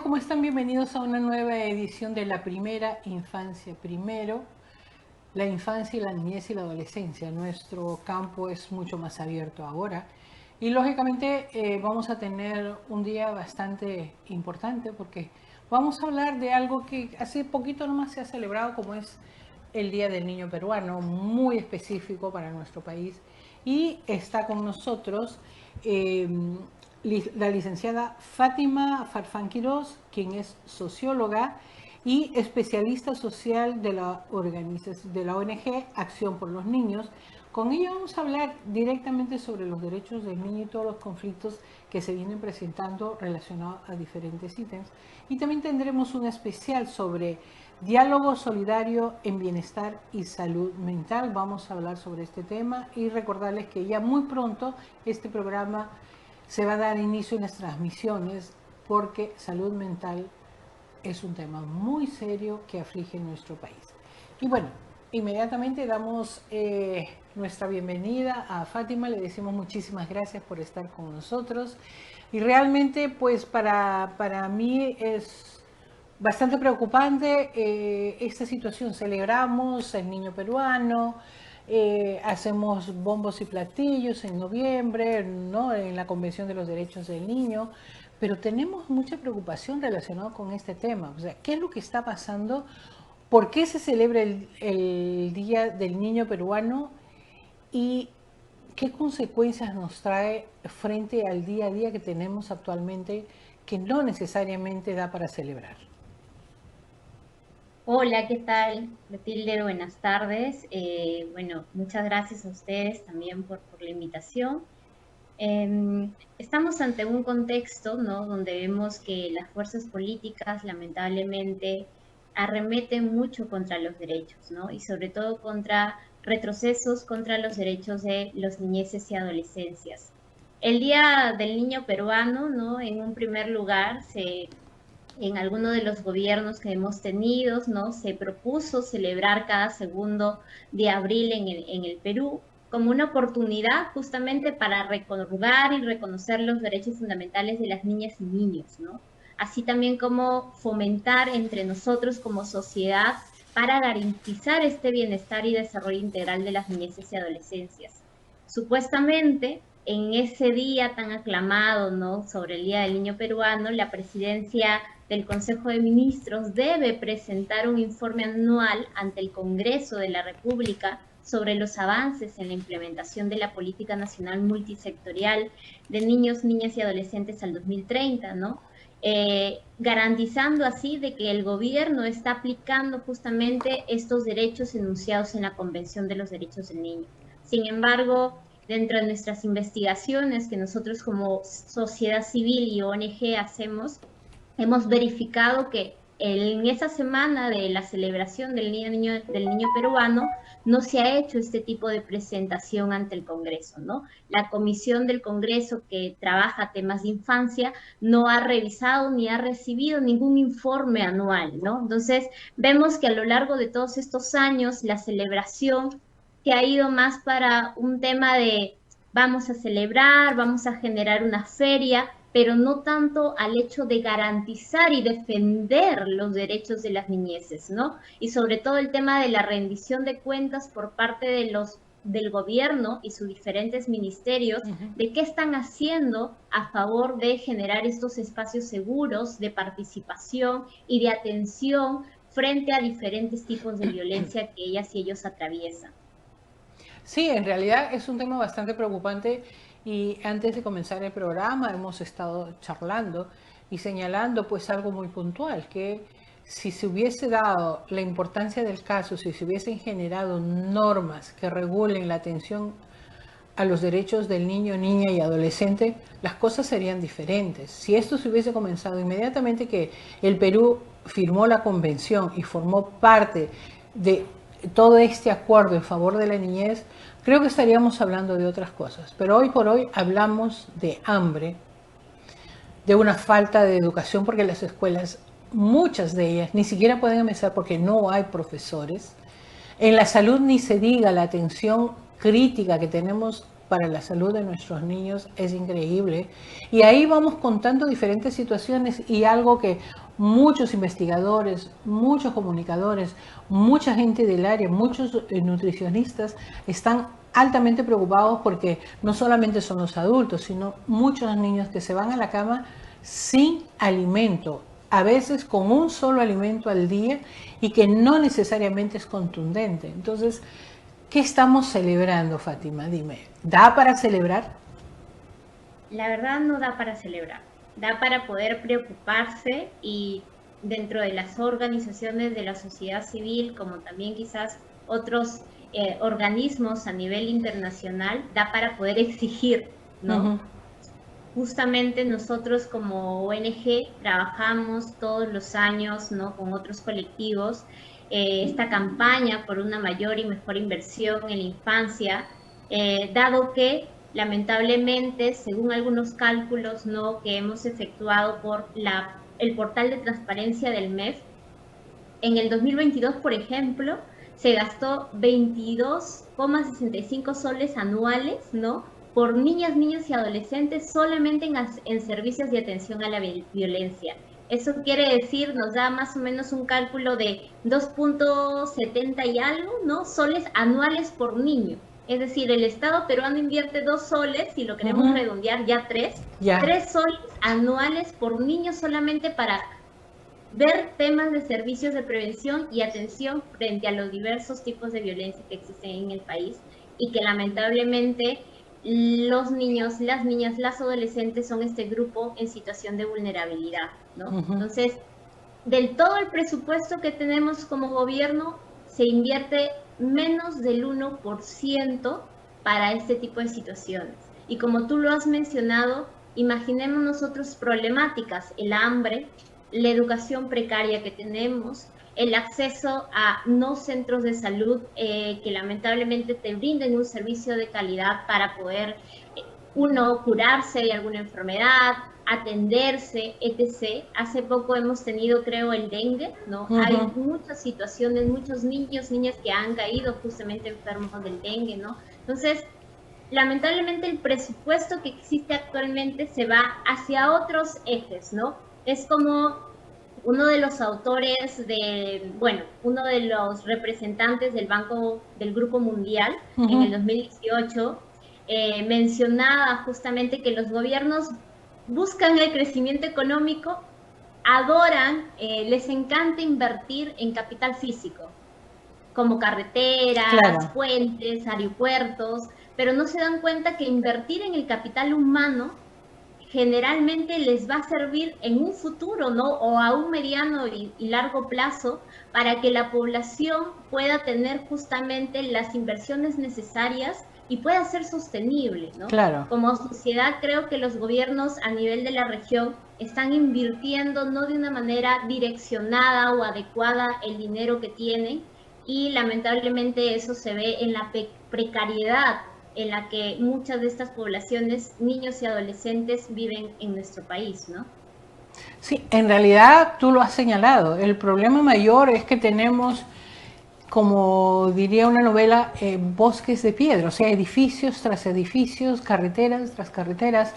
¿Cómo están? Bienvenidos a una nueva edición de La Primera Infancia Primero. La infancia y la niñez y la adolescencia. Nuestro campo es mucho más abierto ahora. Y lógicamente vamos a tener un día bastante importante porque vamos a hablar de algo que hace poquito nomás se ha celebrado, como es el Día del Niño Peruano, muy específico para nuestro país. Y está con nosotros la licenciada Fátima Farfán Quirós, quien es socióloga y especialista social de la ONG Acción por los Niños. Con ella vamos a hablar directamente sobre los derechos del niño y todos los conflictos que se vienen presentando relacionados a diferentes ítems. Y también tendremos un especial sobre diálogo solidario en bienestar y salud mental. Vamos a hablar sobre este tema y recordarles que ya muy pronto este programa se va a dar inicio en las transmisiones porque salud mental es un tema muy serio que aflige nuestro país. Y bueno, inmediatamente damos nuestra bienvenida a Fátima, le decimos muchísimas gracias por estar con nosotros. Y realmente, pues para mí es bastante preocupante esta situación. Celebramos el niño peruano, hacemos bombos y platillos en noviembre, ¿no?, en la Convención de los Derechos del Niño, pero tenemos mucha preocupación relacionada con este tema. O sea, ¿qué es lo que está pasando? ¿Por qué se celebra el Día del Niño Peruano? ¿Y qué consecuencias nos trae frente al día a día que tenemos actualmente, que no necesariamente da para celebrar? Hola, ¿qué tal, Matilde? Buenas tardes. Bueno, muchas gracias a ustedes también por la invitación. Estamos ante un contexto, ¿no?, donde vemos que las fuerzas políticas lamentablemente arremeten mucho contra los derechos, ¿no? Y sobre todo contra retrocesos contra los derechos de los niñeces y adolescencias. El Día del Niño Peruano, ¿no?, en un primer lugar en alguno de los gobiernos que hemos tenido, ¿no?, se propuso celebrar cada segundo de abril en el Perú como una oportunidad justamente para recordar y reconocer los derechos fundamentales de las niñas y niños, ¿no? Así también como fomentar entre nosotros como sociedad para garantizar este bienestar y desarrollo integral de las niñeces y adolescencias. Supuestamente, en ese día tan aclamado, ¿no?, sobre el Día del Niño Peruano, la presidencia del Consejo de Ministros debe presentar un informe anual ante el Congreso de la República sobre los avances en la implementación de la Política Nacional Multisectorial de Niños, Niñas y Adolescentes al 2030, ¿no? Garantizando así de que el gobierno está aplicando justamente estos derechos enunciados en la Convención de los Derechos del Niño. Sin embargo, dentro de nuestras investigaciones que nosotros como sociedad civil y ONG hacemos, hemos verificado que en esa semana de la celebración del niño peruano no se ha hecho este tipo de presentación ante el Congreso, ¿no? La comisión del Congreso que trabaja temas de infancia no ha revisado ni ha recibido ningún informe anual, ¿no? Entonces, vemos que a lo largo de todos estos años la celebración que ha ido más para un tema de vamos a celebrar, vamos a generar una feria, pero no tanto al hecho de garantizar y defender los derechos de las niñeces, ¿no? Y sobre todo el tema de la rendición de cuentas por parte del gobierno y sus diferentes ministerios, de qué están haciendo a favor de generar estos espacios seguros de participación y de atención frente a diferentes tipos de violencia que ellas y ellos atraviesan. Sí, en realidad es un tema bastante preocupante y antes de comenzar el programa hemos estado charlando y señalando pues algo muy puntual, que si se hubiese dado la importancia del caso, si se hubiesen generado normas que regulen la atención a los derechos del niño, niña y adolescente, las cosas serían diferentes. Si esto se hubiese comenzado inmediatamente que el Perú firmó la convención y formó parte de todo este acuerdo en favor de la niñez, creo que estaríamos hablando de otras cosas. Pero hoy por hoy hablamos de hambre, de una falta de educación, porque las escuelas, muchas de ellas, ni siquiera pueden empezar porque no hay profesores. En la salud ni se diga la atención crítica que tenemos para la salud de nuestros niños es increíble. Y ahí vamos contando diferentes situaciones y algo que muchos investigadores, muchos comunicadores, mucha gente del área, muchos nutricionistas están altamente preocupados porque no solamente son los adultos, sino muchos niños que se van a la cama sin alimento, a veces con un solo alimento al día y que no necesariamente es contundente. Entonces, ¿qué estamos celebrando, Fátima? Dime, ¿da para celebrar? La verdad no da para celebrar, da para poder preocuparse y dentro de las organizaciones de la sociedad civil, como también quizás otros organismos a nivel internacional, da para poder exigir, ¿no? Uh-huh. Justamente nosotros como ONG trabajamos todos los años, ¿no?, con otros colectivos esta campaña por una mayor y mejor inversión en la infancia, dado que lamentablemente, según algunos cálculos, ¿no?, que hemos efectuado por el portal de transparencia del MEF, en el 2022, por ejemplo, se gastó 22,65 soles anuales, ¿no?, por niñas, niños y adolescentes solamente en servicios de atención a la violencia. Eso quiere decir, nos da más o menos un cálculo de 2,70 y algo, ¿no?, soles anuales por niño. Es decir, el Estado peruano invierte 2 soles, si lo queremos redondear, ya 3 soles anuales por niño solamente para ver temas de servicios de prevención y atención frente a los diversos tipos de violencia que existen en el país y que lamentablemente los niños, las niñas, las adolescentes son este grupo en situación de vulnerabilidad, ¿no? Entonces, del todo el presupuesto que tenemos como gobierno, se invierte menos del 1% para este tipo de situaciones. Y como tú lo has mencionado, imaginemos nosotros problemáticas, el hambre, la educación precaria que tenemos, el acceso a no centros de salud que lamentablemente te brinden un servicio de calidad para poder, uno, curarse de alguna enfermedad, atenderse, etc. Hace poco hemos tenido, creo, el dengue, ¿no? Hay muchas situaciones, muchos niños, niñas que han caído justamente enfermos del dengue, ¿no? Entonces, lamentablemente el presupuesto que existe actualmente se va hacia otros ejes, ¿no? Es como uno de los autores uno de los representantes del Grupo Mundial en el 2018 mencionaba justamente que los gobiernos buscan el crecimiento económico, adoran, les encanta invertir en capital físico, como carreteras, puentes, aeropuertos, pero no se dan cuenta que invertir en el capital humano generalmente les va a servir en un futuro, ¿no?, o a un mediano y largo plazo para que la población pueda tener justamente las inversiones necesarias y pueda ser sostenible, ¿no? Claro. Como sociedad creo que los gobiernos a nivel de la región están invirtiendo no de una manera direccionada o adecuada el dinero que tienen y lamentablemente eso se ve en la precariedad en la que muchas de estas poblaciones, niños y adolescentes, viven en nuestro país, ¿no? Sí, en realidad tú lo has señalado. El problema mayor es que tenemos, como diría una novela, bosques de piedra, o sea, edificios tras edificios, carreteras tras carreteras,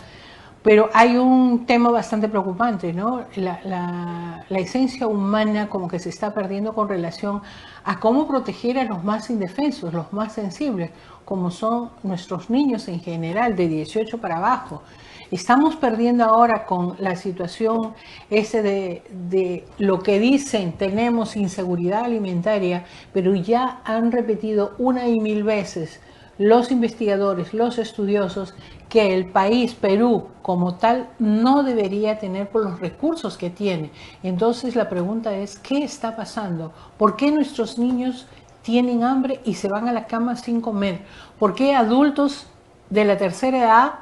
pero hay un tema bastante preocupante, ¿no? La esencia humana como que se está perdiendo con relación a cómo proteger a los más indefensos, los más sensibles, como son nuestros niños en general, de 18 para abajo. Estamos perdiendo ahora con la situación de lo que dicen, tenemos inseguridad alimentaria, pero ya han repetido una y mil veces los investigadores, los estudiosos, que el país, Perú, como tal, no debería tener por los recursos que tiene. Entonces la pregunta es, ¿qué está pasando? ¿Por qué nuestros niños tienen hambre y se van a la cama sin comer? ¿Por qué adultos de la tercera edad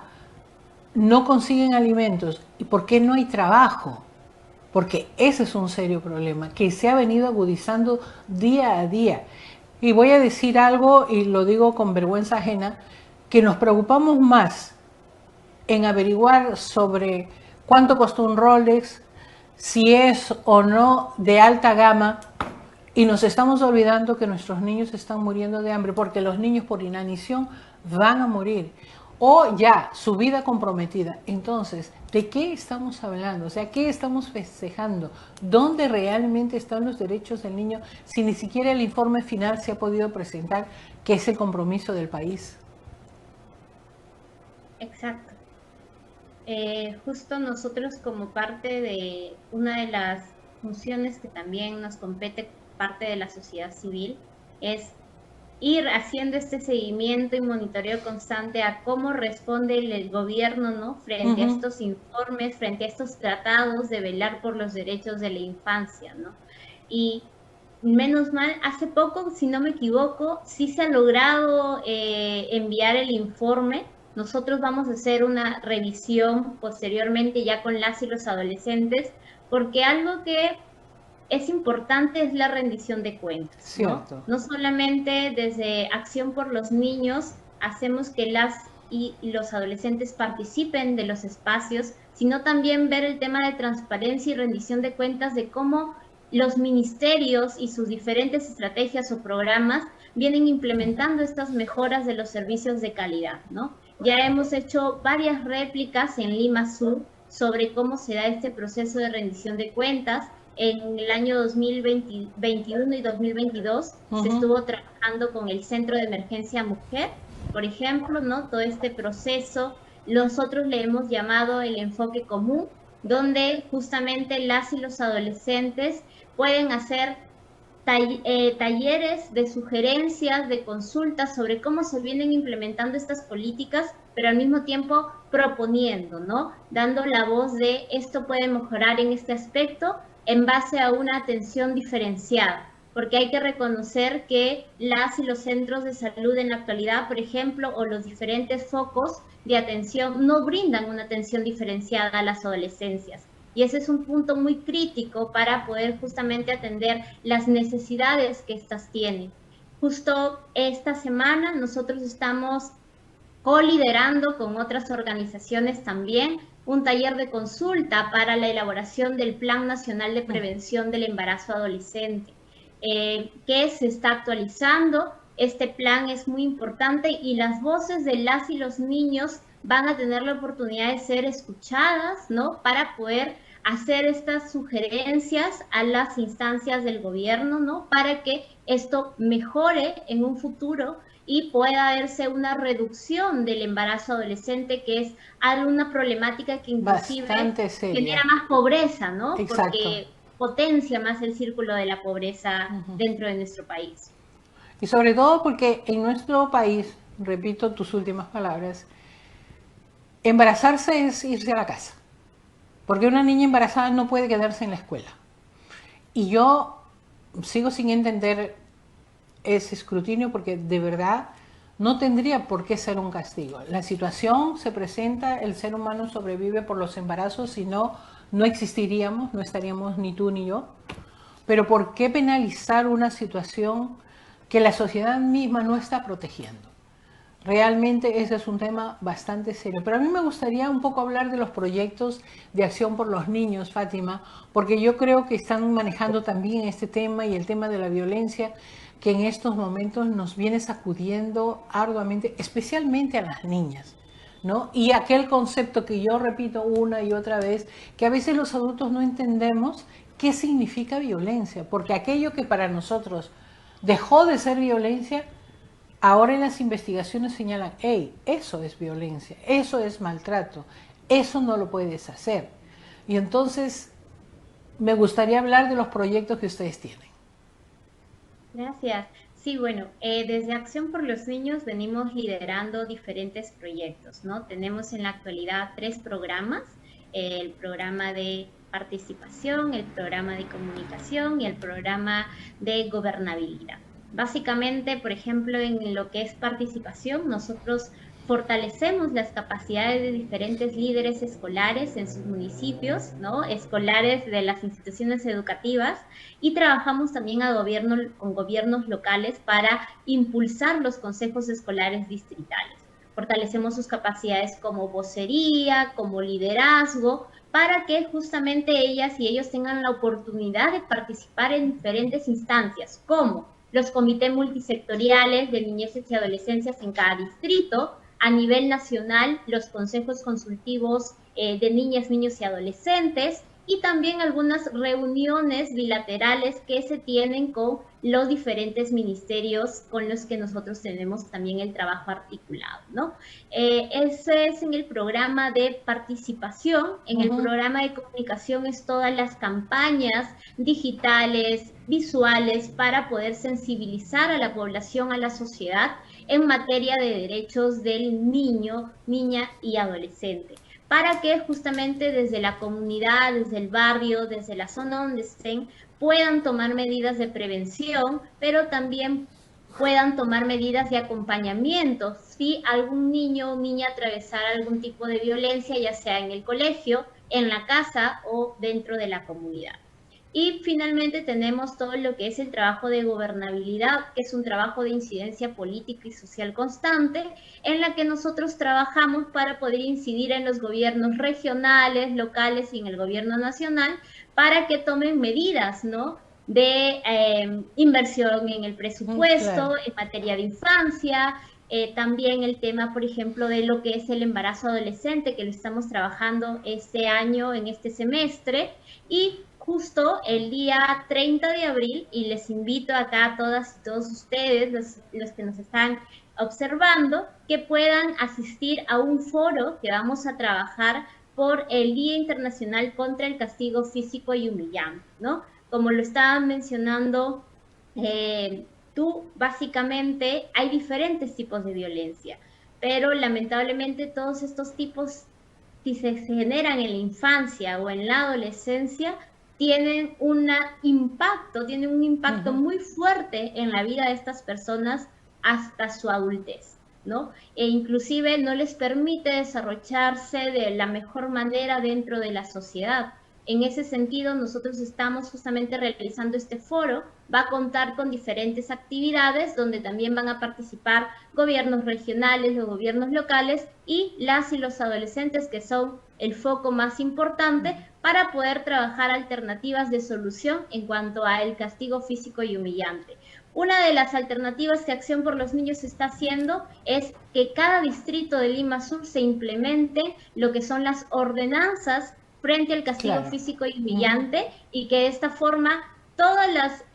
no consiguen alimentos? ¿Y por qué no hay trabajo? Porque ese es un serio problema que se ha venido agudizando día a día. Y voy a decir algo, y lo digo con vergüenza ajena, que nos preocupamos más en averiguar sobre cuánto costó un Rolex, si es o no de alta gama, y nos estamos olvidando que nuestros niños están muriendo de hambre, porque los niños por inanición van a morir. o ya su vida comprometida. Entonces, ¿de qué estamos hablando? O sea, ¿qué estamos festejando? ¿Dónde realmente están los derechos del niño si ni siquiera el informe final se ha podido presentar, que es el compromiso del país? Exacto. Justo nosotros como parte de una de las funciones que también nos compete parte de la sociedad civil es ir haciendo este seguimiento y monitoreo constante a cómo responde el gobierno, ¿no? Frente a estos informes, frente a estos tratados de velar por los derechos de la infancia, ¿no? Y menos mal, hace poco, si no me equivoco, sí se ha logrado enviar el informe. Nosotros vamos a hacer una revisión posteriormente ya con las y los adolescentes, porque algo que es importante es la rendición de cuentas, ¿no? Cierto. No solamente desde Acción por los Niños hacemos que las y los adolescentes participen de los espacios, sino también ver el tema de transparencia y rendición de cuentas de cómo los ministerios y sus diferentes estrategias o programas vienen implementando estas mejoras de los servicios de calidad, ¿no? Ya hemos hecho varias réplicas en Lima Sur sobre cómo se da este proceso de rendición de cuentas. En el año 2021 y 2022 se estuvo trabajando con el Centro de Emergencia Mujer, por ejemplo, ¿no? Todo este proceso, nosotros le hemos llamado el enfoque común, donde justamente las y los adolescentes pueden hacer talleres de sugerencias, de consultas sobre cómo se vienen implementando estas políticas, pero al mismo tiempo proponiendo, ¿no? Dando la voz de esto puede mejorar en este aspecto en base a una atención diferenciada, porque hay que reconocer que las y los centros de salud en la actualidad, por ejemplo, o los diferentes focos de atención no brindan una atención diferenciada a las adolescencias. Y ese es un punto muy crítico para poder justamente atender las necesidades que éstas tienen. Justo esta semana nosotros estamos coliderando con otras organizaciones también un taller de consulta para la elaboración del Plan Nacional de Prevención del Embarazo Adolescente, que se está actualizando. Este plan es muy importante y las voces de las y los niños van a tener la oportunidad de ser escuchadas, ¿no? Para poder hacer estas sugerencias a las instancias del gobierno, ¿no? Para que esto mejore en un futuro y pueda verse una reducción del embarazo adolescente, que es una problemática que inclusive genera más pobreza, ¿no? Exacto. Porque potencia más el círculo de la pobreza dentro de nuestro país. Y sobre todo porque en nuestro país, repito tus últimas palabras, embarazarse es irse a la casa. Porque una niña embarazada no puede quedarse en la escuela. Y yo sigo sin entender ese escrutinio porque de verdad no tendría por qué ser un castigo. La situación se presenta, el ser humano sobrevive por los embarazos, si no, no existiríamos, no estaríamos ni tú ni yo. Pero ¿por qué penalizar una situación que la sociedad misma no está protegiendo? Realmente ese es un tema bastante serio. Pero a mí me gustaría un poco hablar de los proyectos de acción por los niños, Fátima, porque yo creo que están manejando también este tema y el tema de la violencia que en estos momentos nos viene sacudiendo arduamente, especialmente a las niñas, ¿no? Y aquel concepto que yo repito una y otra vez, que a veces los adultos no entendemos qué significa violencia, porque aquello que para nosotros dejó de ser violencia, ahora en las investigaciones señalan, hey, eso es violencia, eso es maltrato, eso no lo puedes hacer. Y entonces me gustaría hablar de los proyectos que ustedes tienen. Gracias. Sí, bueno, desde Acción por los Niños venimos liderando diferentes proyectos, ¿no? Tenemos en la actualidad 3 programas, el programa de participación, el programa de comunicación y el programa de gobernabilidad. Básicamente, por ejemplo, en lo que es participación, nosotros fortalecemos las capacidades de diferentes líderes escolares en sus municipios, ¿no? Escolares de las instituciones educativas, y trabajamos también con gobiernos locales para impulsar los consejos escolares distritales. Fortalecemos sus capacidades como vocería, como liderazgo, para que justamente ellas y ellos tengan la oportunidad de participar en diferentes instancias, como los comités multisectoriales de niñeces y adolescencias en cada distrito, a nivel nacional los consejos consultivos de niñas, niños y adolescentes, y también algunas reuniones bilaterales que se tienen con los diferentes ministerios con los que nosotros tenemos también el trabajo articulado, ¿no? Ese es en el programa de participación. En el programa de comunicación es todas las campañas digitales, visuales, para poder sensibilizar a la población, a la sociedad, en materia de derechos del niño, niña y adolescente, para que justamente desde la comunidad, desde el barrio, desde la zona donde estén, puedan tomar medidas de prevención, pero también puedan tomar medidas de acompañamiento si algún niño o niña atravesara algún tipo de violencia, ya sea en el colegio, en la casa o dentro de la comunidad. Y finalmente tenemos todo lo que es el trabajo de gobernabilidad, que es un trabajo de incidencia política y social constante, en la que nosotros trabajamos para poder incidir en los gobiernos regionales, locales y en el gobierno nacional, para que tomen medidas, ¿no?, de inversión en el presupuesto, Claro. en materia de infancia, también el tema, por ejemplo, de lo que es el embarazo adolescente, que lo estamos trabajando este año, en este semestre, y justo el día 30 de abril, y les invito acá a todas y todos ustedes, los que nos están observando, que puedan asistir a un foro que vamos a trabajar por el Día Internacional contra el Castigo Físico y Humillante, ¿no? Como lo estaban mencionando tú, básicamente hay diferentes tipos de violencia, pero lamentablemente todos estos tipos, si se generan en la infancia o en la adolescencia, tienen un impacto muy fuerte en la vida de estas personas hasta su adultez, ¿no? E inclusive no les permite desarrollarse de la mejor manera dentro de la sociedad. En ese sentido, nosotros estamos justamente realizando este foro. Va a contar con diferentes actividades donde también van a participar gobiernos regionales, los gobiernos locales y las y los adolescentes, que son el foco más importante para poder trabajar alternativas de solución en cuanto al castigo físico y humillante. Una de las alternativas que Acción por los Niños está haciendo es que cada distrito de Lima Sur se implemente lo que son las ordenanzas frente al castigo físico y humillante, y que de esta forma todas las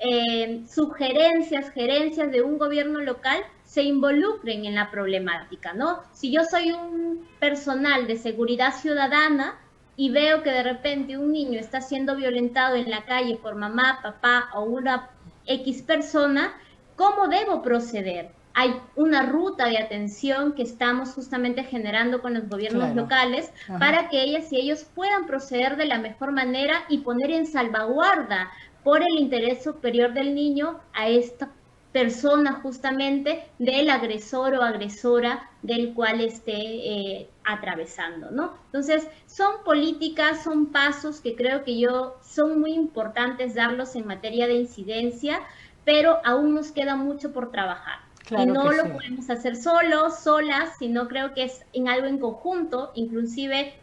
sugerencias, gerencias de un gobierno local se involucren en la problemática, ¿no? Si yo soy un personal de seguridad ciudadana y veo que de repente un niño está siendo violentado en la calle por mamá, papá o una X persona, ¿cómo debo proceder? Hay una ruta de atención que estamos justamente generando con los gobiernos locales para que ellas y ellos puedan proceder de la mejor manera y poner en salvaguarda por el interés superior del niño a esta persona justamente del agresor o agresora del cual esté atravesando, ¿no? Entonces, son políticas, son pasos que creo que son muy importantes darlos en materia de incidencia, pero aún nos queda mucho por trabajar. Claro, y no lo podemos hacer solos, solas, sino creo que es en algo en conjunto. Inclusive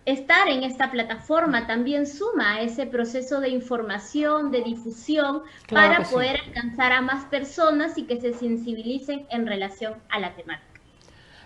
estar en esta plataforma también suma a ese proceso de información, de difusión, para poder alcanzar a más personas y que se sensibilicen en relación a la temática.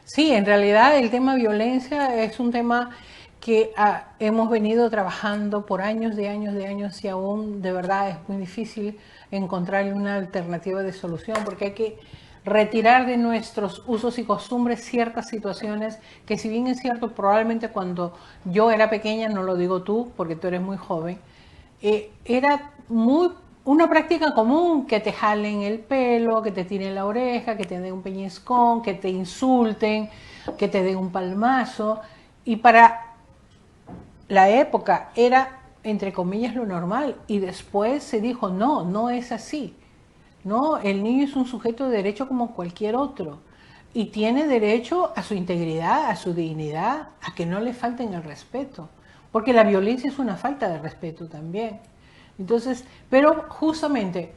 Sí, en realidad el tema violencia es un tema que hemos venido trabajando por años de años, y aún de verdad es muy difícil encontrar una alternativa de solución, porque hay que retirar de nuestros usos y costumbres ciertas situaciones que, si bien es cierto, probablemente cuando yo era pequeña, no lo digo tú porque tú eres muy joven, era una práctica común que te jalen el pelo, que te tiren la oreja, que te den un peñiscón, que te insulten, que te den un palmazo, y para la época era, entre comillas, lo normal, y después se dijo, no, no es así. No, el niño es un sujeto de derecho como cualquier otro y tiene derecho a su integridad, a su dignidad, a que no le falten el respeto, porque la violencia es una falta de respeto también. Entonces, pero justamente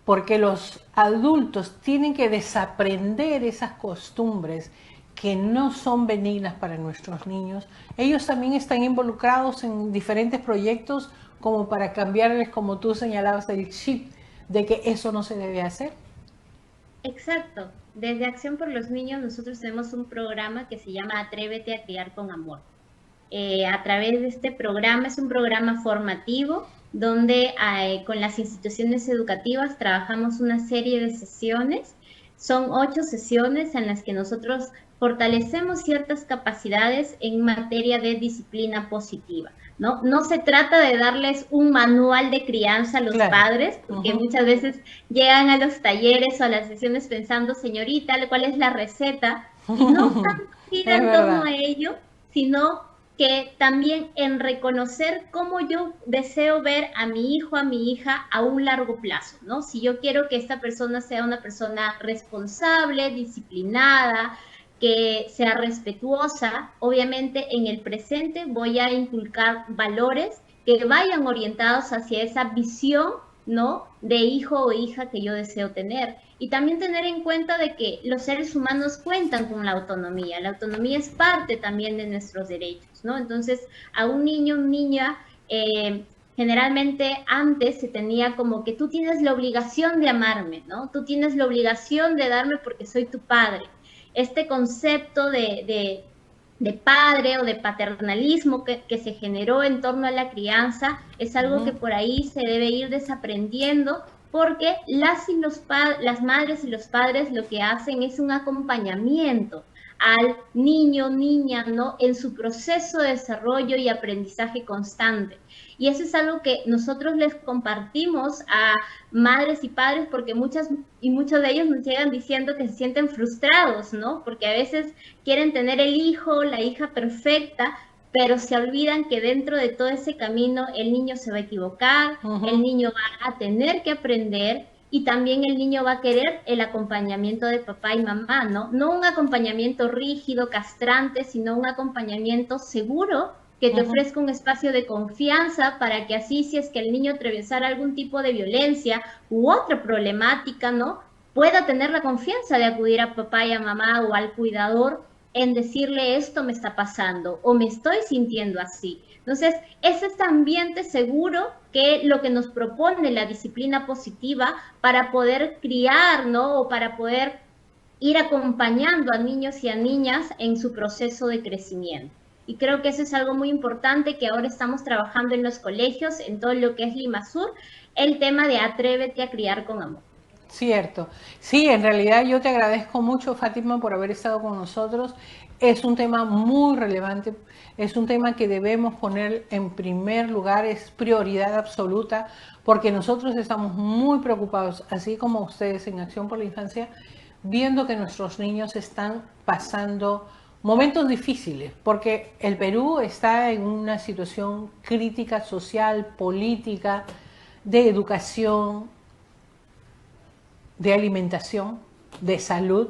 porque los adultos tienen que desaprender esas costumbres que no son benignas para nuestros niños, ellos también están involucrados en diferentes proyectos como para cambiarles, como tú señalabas, el chip de que eso no se debe hacer. Exacto. Desde Acción por los Niños nosotros tenemos un programa que se llama Atrévete a criar con amor. A través de este programa, es un programa formativo donde con las instituciones educativas trabajamos una serie de sesiones. Son 8 sesiones en las que nosotros fortalecemos ciertas capacidades en materia de disciplina positiva. ¿No? No se trata de darles un manual de crianza a los Claro. padres, porque muchas veces llegan a los talleres o a las sesiones pensando, señorita, ¿cuál es la receta? Y no tanto gira Es en torno verdad. a ello, sino que también en reconocer cómo yo deseo ver a mi hijo, a mi hija a un largo plazo, ¿no? Si yo quiero que esta persona sea una persona responsable, disciplinada, que sea respetuosa, obviamente en el presente voy a inculcar valores que vayan orientados hacia esa visión, ¿no? De hijo o hija que yo deseo tener. Y también tener en cuenta de que los seres humanos cuentan con la autonomía. La autonomía es parte también de nuestros derechos, ¿no? Entonces, a un niño, niña, generalmente antes se tenía como que tú tienes la obligación de amarme, ¿no? Tú tienes la obligación de darme porque soy tu padre. Este concepto de padre o de paternalismo que se generó en torno a la crianza es algo que por ahí se debe ir desaprendiendo porque las madres y los padres lo que hacen es un acompañamiento al niño, niña, ¿no? En su proceso de desarrollo y aprendizaje constante. Y eso es algo que nosotros les compartimos a madres y padres porque muchos de ellos nos llegan diciendo que se sienten frustrados, ¿no? Porque a veces quieren tener el hijo, la hija perfecta, pero se olvidan que dentro de todo ese camino el niño se va a equivocar, el niño va a tener que aprender y también el niño va a querer el acompañamiento de papá y mamá, ¿no? No un acompañamiento rígido, castrante, sino un acompañamiento seguro que te ofrezca un espacio de confianza para que así, si es que el niño atravesara algún tipo de violencia u otra problemática, ¿no? Pueda tener la confianza de acudir a papá y a mamá o al cuidador en decirle esto me está pasando o me estoy sintiendo así. Entonces, es este ambiente seguro que lo que nos propone la disciplina positiva para poder criar, ¿no? O para poder ir acompañando a niños y a niñas en su proceso de crecimiento. Y creo que eso es algo muy importante que ahora estamos trabajando en los colegios, en todo lo que es Lima Sur, el tema de atrévete a criar con amor. Cierto. Sí, en realidad yo te agradezco mucho, Fátima, por haber estado con nosotros. Es un tema muy relevante, es un tema que debemos poner en primer lugar, es prioridad absoluta, porque nosotros estamos muy preocupados, así como ustedes en Acción por la Infancia, viendo que nuestros niños están pasando momentos difíciles, porque el Perú está en una situación crítica social, política, de educación, de alimentación, de salud,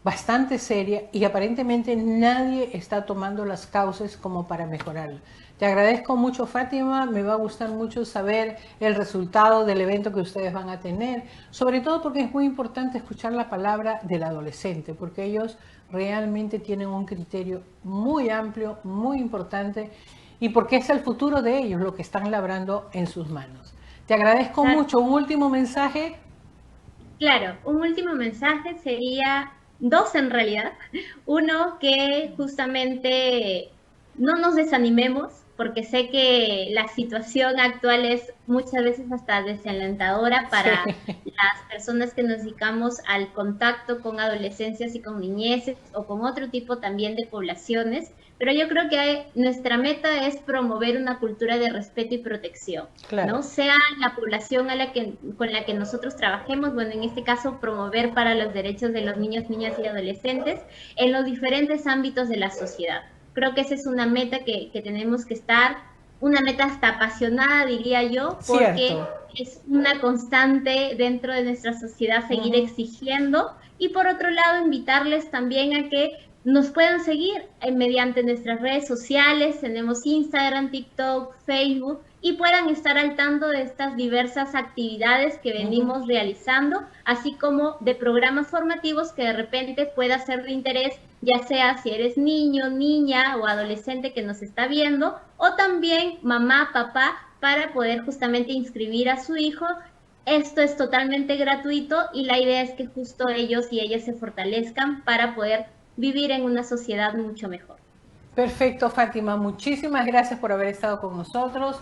bastante seria y aparentemente nadie está tomando las causas como para mejorarla. Te agradezco mucho, Fátima, me va a gustar mucho saber el resultado del evento que ustedes van a tener, sobre todo porque es muy importante escuchar la palabra del adolescente, porque ellos realmente tienen un criterio muy amplio, muy importante, y porque es el futuro de ellos lo que están labrando en sus manos. Te agradezco mucho. Un último mensaje. Claro, un último mensaje sería dos en realidad. Uno, que justamente no nos desanimemos, porque sé que la situación actual es muchas veces hasta desalentadora Sí. para las personas que nos dedicamos al contacto con adolescencias y con niñeces o con otro tipo también de poblaciones. Pero yo creo que nuestra meta es promover una cultura de respeto y protección, Claro. ¿no? Sea la población con la que nosotros trabajemos, bueno, en este caso promover para los derechos de los niños, niñas y adolescentes en los diferentes ámbitos de la sociedad. Creo que esa es una meta que tenemos que estar, una meta hasta apasionada, diría yo, porque Cierto. es una constante dentro de nuestra sociedad seguir exigiendo y por otro lado invitarles también a que nos puedan seguir mediante nuestras redes sociales, tenemos Instagram, TikTok, Facebook, y puedan estar al tanto de estas diversas actividades que venimos realizando, así como de programas formativos que de repente pueda ser de interés, ya sea si eres niño, niña o adolescente que nos está viendo, o también mamá, papá, para poder justamente inscribir a su hijo Esto es totalmente gratuito y la idea es que justo ellos y ellas se fortalezcan para poder vivir en una sociedad mucho mejor. Perfecto, Fátima. Muchísimas gracias por haber estado con nosotros.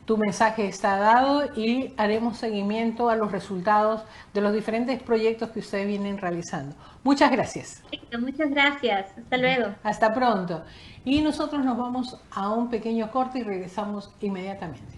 Tu mensaje está dado y haremos seguimiento a los resultados de los diferentes proyectos que ustedes vienen realizando. Muchas gracias. Perfecto, muchas gracias. Hasta luego. Hasta pronto. Y nosotros nos vamos a un pequeño corte y regresamos inmediatamente.